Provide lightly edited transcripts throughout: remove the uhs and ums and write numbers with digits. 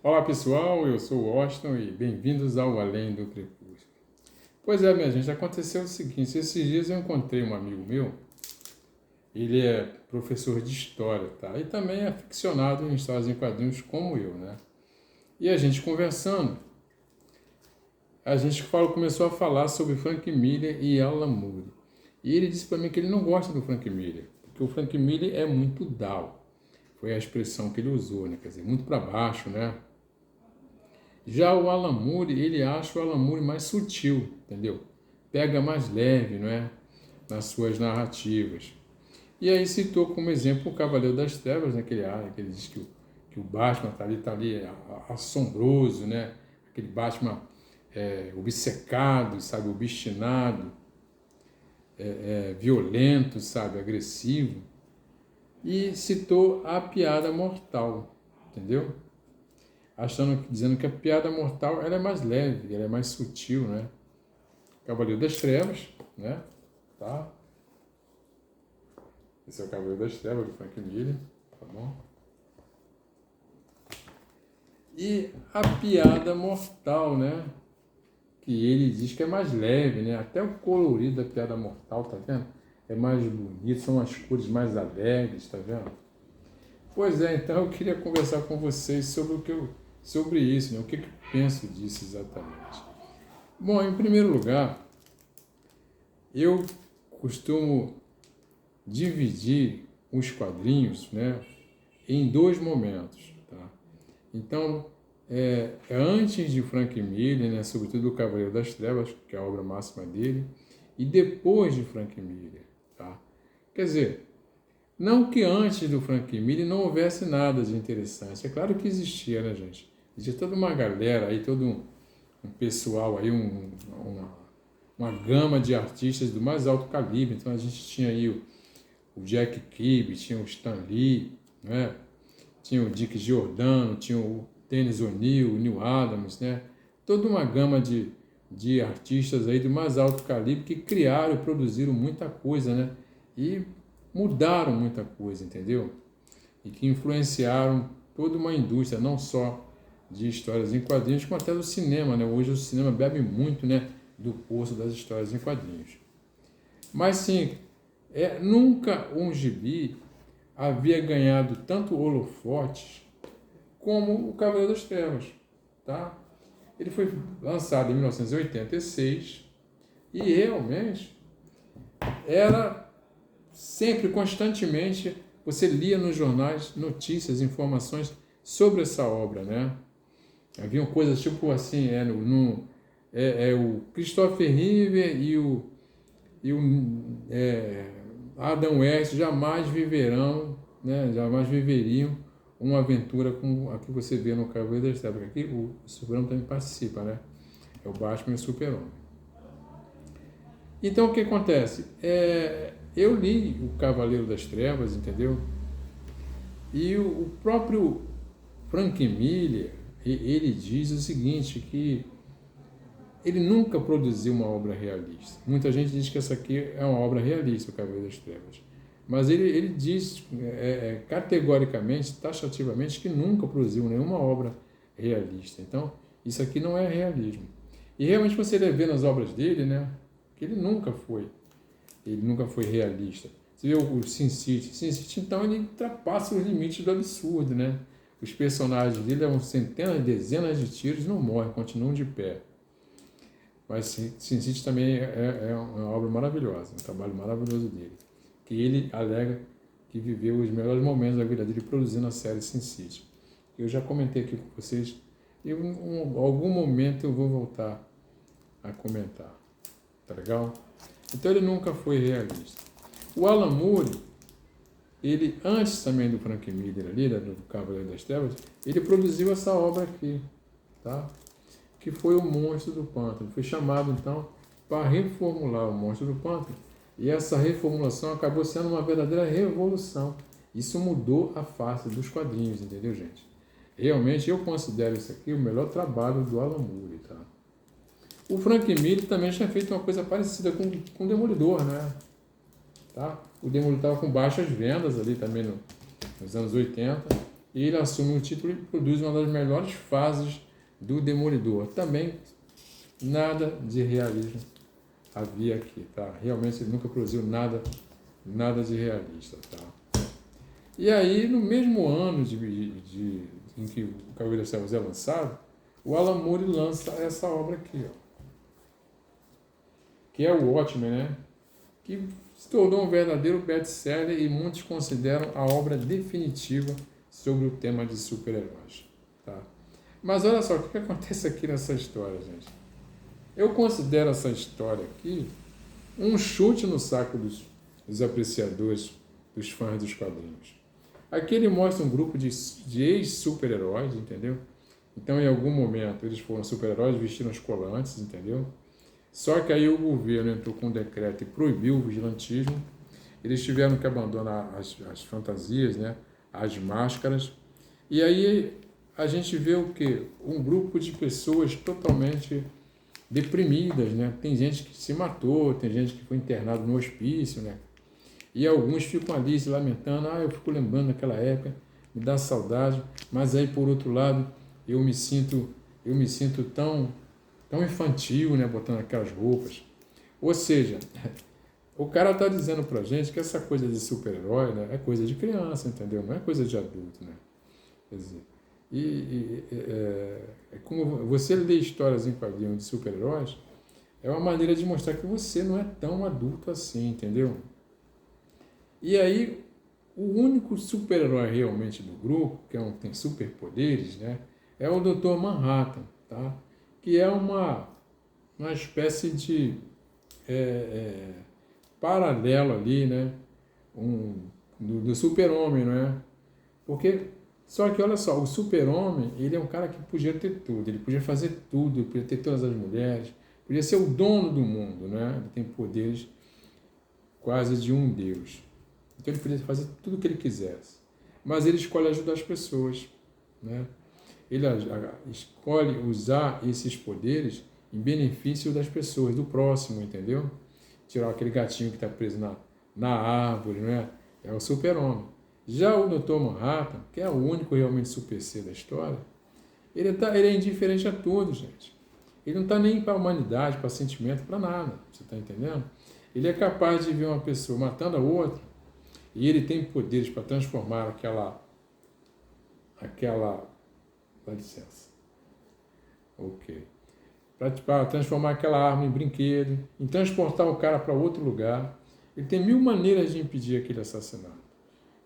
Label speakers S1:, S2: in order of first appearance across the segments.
S1: Olá pessoal, eu sou o Austin e bem-vindos ao Além do Crepúsculo. Pois é, minha gente, aconteceu o seguinte, esses dias eu encontrei um amigo meu, ele é professor de história, tá? E também é aficionado em histórias em quadrinhos como eu, né? E a gente conversando, começou a falar sobre Frank Miller e Alan Moore. E ele disse para mim que ele não gosta do Frank Miller, porque o Frank Miller é muito down. Foi a expressão que ele usou, né? Quer dizer, muito para baixo, né? Já o Alan Moore, ele acha o Alan Moore mais sutil, entendeu? Pega mais leve, não é? Nas suas narrativas. E aí citou como exemplo o Cavaleiro das Trevas, né? Que ele diz que o Batman tá ali assombroso, né? Aquele Batman obcecado, sabe? Obstinado, violento, sabe? Agressivo. E citou a piada mortal, entendeu? Dizendo que a piada mortal ela é mais leve, ela é mais sutil, né? Cavaleiro das Trevas, né? Tá? Esse é o Cavaleiro das Trevas do Frank Miller, tá bom? E a piada mortal, né? Que ele diz que é mais leve, né? Até o colorido da piada mortal, tá vendo? É mais bonito, são as cores mais alegres, tá vendo? Pois é, então eu queria conversar com vocês sobre isso, né? O que eu penso disso exatamente. Bom, em primeiro lugar, eu costumo dividir os quadrinhos, né, em dois momentos. Tá? Então, antes de Frank Miller, né, sobretudo o Cavaleiro das Trevas, que é a obra máxima dele, e depois de Frank Miller. Tá? Quer dizer, não que antes do Frank Miller não houvesse nada de interessante. É claro que existia, né, gente? Existia toda uma galera aí, todo um pessoal aí, uma gama de artistas do mais alto calibre. Então a gente tinha aí o Jack Kirby, tinha o Stan Lee, né? Tinha o Dick Giordano, tinha o Dennis O'Neil, o Neil Adams, né? Toda uma gama de artistas aí do mais alto calibre que criaram e produziram muita coisa, né? E mudaram muita coisa, entendeu? E que influenciaram toda uma indústria, não só de histórias em quadrinhos, como até do cinema, né? Hoje o cinema bebe muito, né, do poço das histórias em quadrinhos. Mas sim, nunca um gibi havia ganhado tanto holofotes como o Cavaleiro das Trevas, tá? Ele foi lançado em 1986 e realmente era sempre, constantemente, você lia nos jornais notícias, informações sobre essa obra, né? Haviam coisas tipo assim, o Christopher Reeve e o Adam West jamais viverão, né? Jamais viveriam uma aventura como a que você vê no Cavaleiro das Trevas. Aqui o Super-Homem também participa, né? É o Batman e o Super-Homem. Então o que acontece? Eu li o Cavaleiro das Trevas, entendeu? E o próprio Frank Miller, ele diz o seguinte, que ele nunca produziu uma obra realista. Muita gente diz que essa aqui é uma obra realista, o Cavaleiro das Trevas. Mas ele diz categoricamente, taxativamente, que nunca produziu nenhuma obra realista. Então, isso aqui não é realismo. E realmente você vê nas obras dele, né, que ele nunca foi realista. Você vê o Sin City. Sin City, então, ele ultrapassa os limites do absurdo, né? Os personagens dele levam centenas, dezenas de tiros e não morrem, continuam de pé. Mas Sin City também é uma obra maravilhosa, um trabalho maravilhoso dele. Que ele alega que viveu os melhores momentos da vida dele produzindo a série Sin City. Eu já comentei aqui com vocês e em algum momento eu vou voltar a comentar. Tá legal? Então ele nunca foi realista. O Alan Moore, ele antes também do Frank Miller ali, do Cavaleiro das Trevas, ele produziu essa obra aqui, tá? Que foi o Monstro do Pântano. Foi chamado então para reformular o Monstro do Pântano e essa reformulação acabou sendo uma verdadeira revolução. Isso mudou a face dos quadrinhos, entendeu, gente? Realmente eu considero isso aqui o melhor trabalho do Alan Moore, tá? O Frank Miller também tinha feito uma coisa parecida com o Demolidor, né? Tá? O Demolidor estava com baixas vendas ali também nos anos 80. E ele assume o título e produz uma das melhores fases do Demolidor. Também nada de realismo havia aqui, tá? Realmente ele nunca produziu nada de realista, tá? E aí, no mesmo ano em que o Cavaleiro das Trevas é lançado, o Alan Moore lança essa obra aqui, ó, que é o Watchmen, né? Que se tornou um verdadeiro best-seller e muitos consideram a obra definitiva sobre o tema de super-heróis, tá? Mas olha só, o que acontece aqui nessa história, gente? Eu considero essa história aqui um chute no saco dos apreciadores, dos fãs dos quadrinhos. Aqui ele mostra um grupo de ex-super-heróis, entendeu? Então, em algum momento, eles foram super-heróis, vestiram os colantes, entendeu? Só que aí o governo entrou com um decreto e proibiu o vigilantismo. Eles tiveram que abandonar as fantasias, né? As máscaras. E aí a gente vê o quê? Um grupo de pessoas totalmente deprimidas, né? Tem gente que se matou, tem gente que foi internado no hospício, né? E alguns ficam ali se lamentando, eu fico lembrando daquela época, me dá saudade, mas aí por outro lado eu me sinto tão infantil, né, botando aquelas roupas. Ou seja, o cara está dizendo pra gente que essa coisa de super-herói, né, é coisa de criança, entendeu? Não é coisa de adulto, né? Quer dizer, é como você lê histórias em quadrinhos de super-heróis, é uma maneira de mostrar que você não é tão adulto assim, entendeu? E aí, o único super-herói realmente do grupo, que tem superpoderes, né, é o Dr. Manhattan, tá? Que é uma espécie de paralelo ali, né, do super-homem, não é? Porque, só que olha só, o super-homem, ele é um cara que podia ter tudo, ele podia fazer tudo, ele podia ter todas as mulheres, podia ser o dono do mundo, né? Ele tem poderes quase de um deus. Então ele podia fazer tudo o que ele quisesse. Mas ele escolhe ajudar as pessoas, né? Ele escolhe usar esses poderes em benefício das pessoas, do próximo, entendeu? Tirar aquele gatinho que está preso na árvore, né? É o super-homem. Já o Dr. Manhattan, que é o único realmente super ser da história, ele é indiferente a tudo, gente. Ele não está nem para a humanidade, para sentimento, para nada. Você está entendendo? Ele é capaz de ver uma pessoa matando a outra e ele tem poderes para transformar aquela... Dá licença. Ok. Para transformar aquela arma em brinquedo, em transportar o cara para outro lugar. Ele tem mil maneiras de impedir aquele assassinato.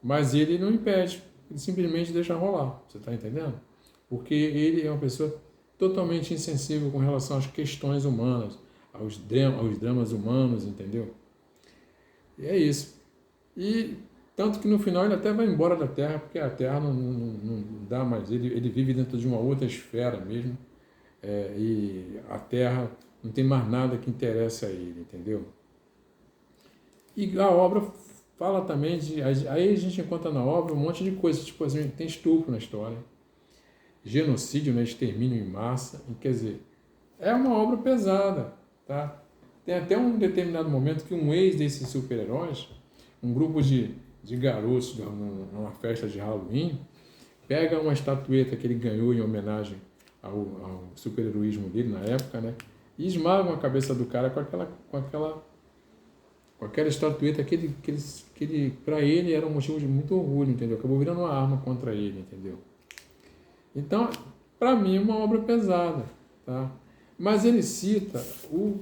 S1: Mas ele não impede, ele simplesmente deixa rolar. Você está entendendo? Porque ele é uma pessoa totalmente insensível com relação às questões humanas, aos dramas humanos, entendeu? E é isso. E tanto que no final ele até vai embora da Terra, porque a Terra não dá mais. Ele vive dentro de uma outra esfera mesmo. E a Terra não tem mais nada que interesse a ele, entendeu? E a obra fala também de... Aí a gente encontra na obra um monte de coisas, tipo assim, tem estupro na história, genocídio, né, extermínio em massa, e, quer dizer, é uma obra pesada, tá? Tem até um determinado momento que um ex desses super-heróis, um grupo de garotos numa festa de Halloween, pega uma estatueta que ele ganhou em homenagem ao super-heroísmo dele na época, né? E esmagam a cabeça do cara com aquela estatueta que ele para ele era um motivo de muito orgulho, entendeu? Acabou virando uma arma contra ele, entendeu? Então, para mim, é uma obra pesada, tá? Mas ele cita o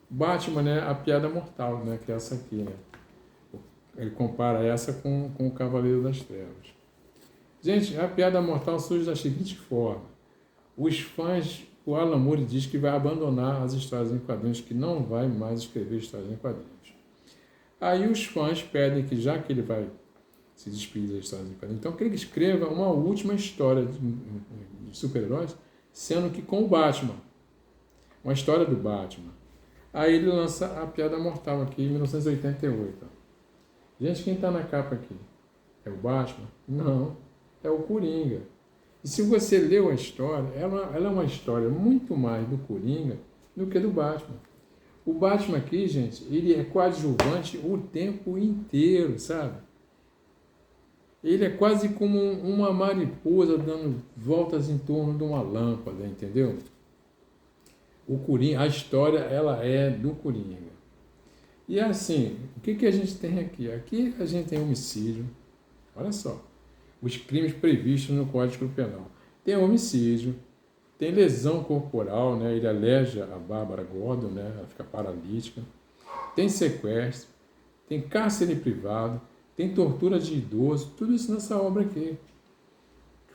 S1: Batman, né? A Piada Mortal, né? Que é essa aqui, né? Ele compara essa com o Cavaleiro das Trevas. Gente, a Piada Mortal surge da seguinte forma. Os fãs, o Alan Moore diz que vai abandonar as histórias em quadrinhos, que não vai mais escrever histórias em quadrinhos. Aí os fãs pedem que, já que ele vai se despedir das histórias em quadrinhos, então que ele escreva uma última história de super-heróis, sendo que com o Batman. Uma história do Batman. Aí ele lança a Piada Mortal aqui em 1988. Gente, quem está na capa aqui? É o Batman? Não, é o Coringa. E se você leu a história, ela é uma história muito mais do Coringa do que do Batman. O Batman aqui, gente, ele é coadjuvante o tempo inteiro, sabe? Ele é quase como uma mariposa dando voltas em torno de uma lâmpada, entendeu? O Coringa, a história, ela é do Coringa. E assim, o que a gente tem aqui? Aqui a gente tem homicídio, olha só, os crimes previstos no Código Penal. Tem homicídio, tem lesão corporal, né? Ele aleja a Bárbara Gordon, né? Ela fica paralítica. Tem sequestro, tem cárcere privado, tem tortura de idoso, tudo isso nessa obra aqui.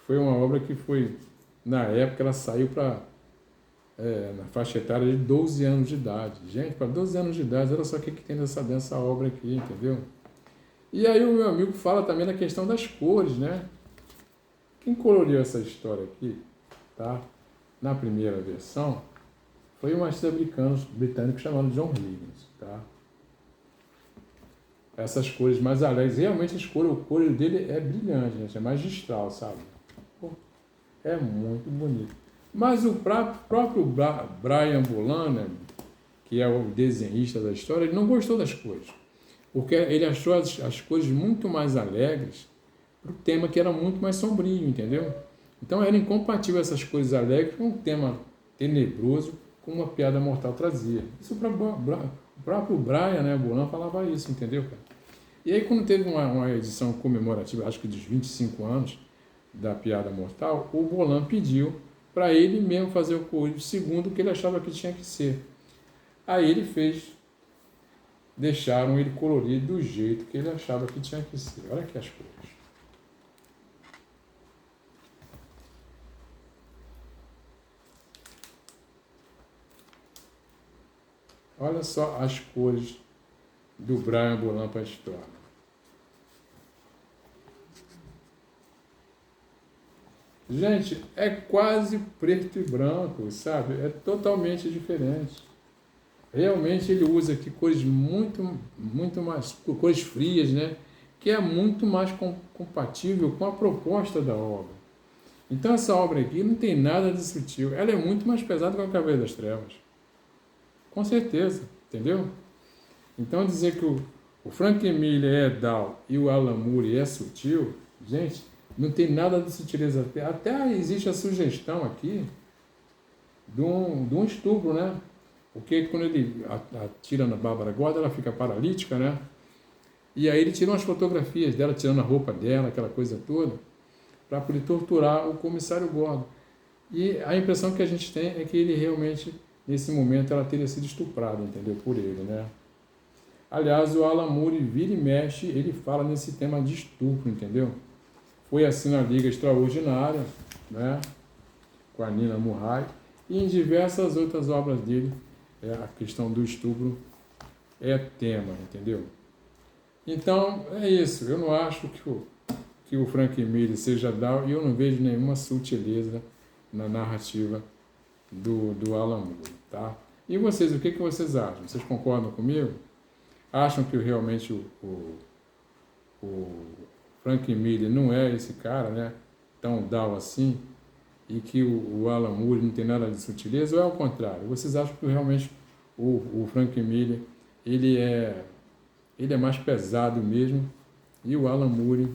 S1: Foi uma obra que foi, na época, ela saiu para na faixa etária de 12 anos de idade. Gente, para 12 anos de idade, olha só o que tem nessa obra aqui, entendeu? E aí o meu amigo fala também da questão das cores, né? Quem coloriu essa história aqui, tá? Na primeira versão, foi um artista britânico chamado John Higgins, tá? Essas cores mais alegres, realmente o cor dele é brilhante, gente, é magistral, sabe? Pô, é muito bonito. Mas o próprio Brian Bolander, que é o desenhista da história, ele não gostou das cores, porque ele achou as cores muito mais alegres para o tema que era muito mais sombrio, entendeu? Então era incompatível essas cores alegres com um tema tenebroso, como uma piada mortal trazia. Isso o próprio Brian, né, Bolander, falava isso, entendeu, cara? E aí quando teve uma edição comemorativa, acho que dos 25 anos da piada mortal, o Bolander pediu para ele mesmo fazer o colorido segundo o que ele achava que tinha que ser. Aí ele fez, deixaram ele colorido do jeito que ele achava que tinha que ser. Olha aqui as cores. Olha só as cores do Brian Bolander para a história. Gente, é quase preto e branco, sabe? É totalmente diferente. Realmente ele usa aqui cores muito mais, cores frias, né? Que é muito mais compatível com a proposta da obra. Então essa obra aqui não tem nada de sutil. Ela é muito mais pesada que o Cavaleiro das Trevas. Com certeza, entendeu? Então dizer que o Frank Miller é dull e o Alan Moore é sutil, gente, não tem nada de sutileza. Até existe a sugestão aqui de um estupro, né? Porque quando ele atira na Bárbara Gordon, ela fica paralítica, né? E aí ele tira umas fotografias dela, tirando a roupa dela, aquela coisa toda, para poder torturar o comissário Gordon. E a impressão que a gente tem é que ele realmente, nesse momento, ela teria sido estuprada, entendeu? Por ele, né? Aliás, o Alan Moore vira e mexe, ele fala nesse tema de estupro, entendeu? Foi assim na Liga Extraordinária, né? Com a Nina Murray, e em diversas outras obras dele, a questão do estupro é tema, entendeu? Então, é isso. Eu não acho que o Frank Miller seja dull, e eu não vejo nenhuma sutileza na narrativa do Alan Moore, tá? E vocês, o que vocês acham? Vocês concordam comigo? Acham que realmente o Frank Miller não é esse cara, né? Tão dull assim, e que o Alan Moore não tem nada de sutileza, ou é ao contrário? Vocês acham que realmente o Frank Miller ele é mais pesado mesmo, e o Alan Moore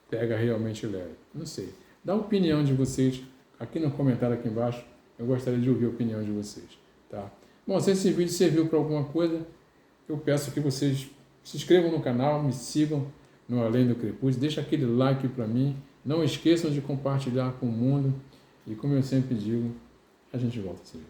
S1: pega realmente leve? Não sei. Dá a opinião de vocês aqui no comentário aqui embaixo. Eu gostaria de ouvir a opinião de vocês, tá? Bom, se esse vídeo serviu para alguma coisa, eu peço que vocês se inscrevam no canal, me sigam no Além do Crepúsculo, deixa aquele like para mim, não esqueçam de compartilhar com o mundo, e como eu sempre digo, a gente volta a se ver.